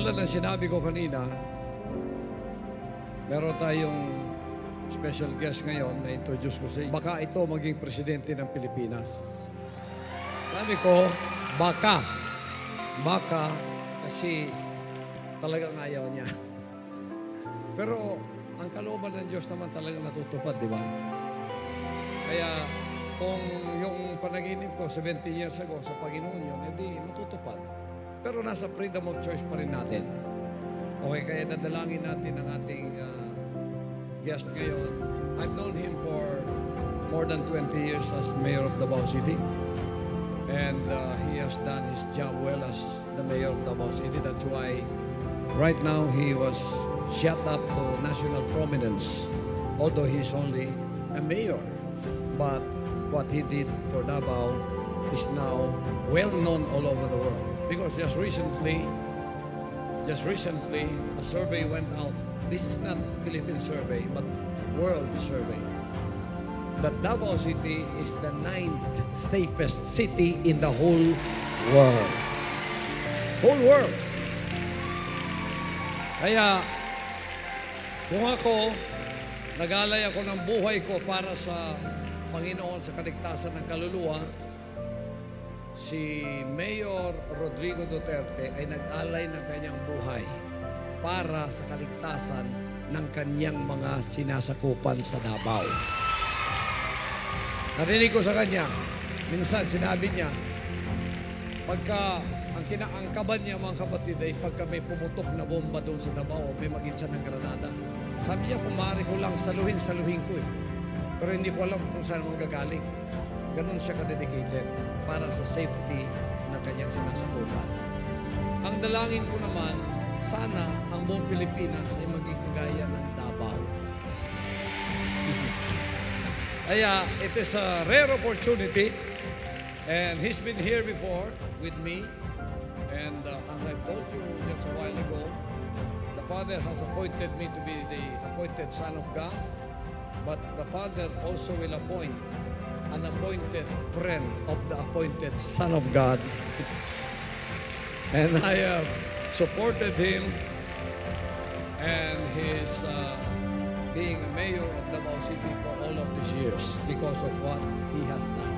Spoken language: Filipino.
Tulad ng sinabi ko kanina, meron tayong special guest ngayon na introduce ko sa inyo. Baka ito maging presidente ng Pilipinas. Sabi ko, baka. Baka kasi talagang ayaw niya. Pero ang kalooban ng Diyos naman talagang natutupad, di ba? Kaya kung yung panaginip ko 17 years ago sa Panginoon yun, edi matutupad. Pero nasa freedom of choice pa rin natin. Okay, kaya dadalangin natin ang ating guest ngayon. I've known him for more than 20 years as mayor of Davao City. And he has done his job well as the mayor of Davao City. That's why right now he was shot up to national prominence. Although he's only a mayor. But what he did for Davao is now well known all over the world. Because just recently, a survey went out. This is not Philippine survey, but world survey. That Davao City is the 9th safest city in the whole world. Whole world. Kaya, kung ako, nag-alay ako ng buhay ko para sa Panginoon sa kaligtasan ng kaluluwa, si Mayor Rodrigo Duterte ay nag-alay ng kanyang buhay para sa kaligtasan ng kanyang mga sinasakupan sa Davao. Narinig ko sa kanya, minsan sinabi niya, pagka ang kinaangkaban niya mga kapatid ay pagka may pumutok na bomba doon sa Davao, may maginsan ng granada. Sabi niya, kung maaari ko lang saluhin ko eh. Pero hindi ko alam kung saan manggagaling. Ganon siya ka-dedicated para sa safety ng kanyang sinasakupan. Ang dalangin ko naman, sana ang buong Pilipinas ay maging kagaya ng Davao. Kaya, it is a rare opportunity and he's been here before with me. And as I told you just a while ago, the Father has appointed me to be the appointed Son of God. But the Father also will appoint an appointed friend of the appointed Son of God. And I have supported him and his being a mayor of Davao City for all of these years because of what he has done.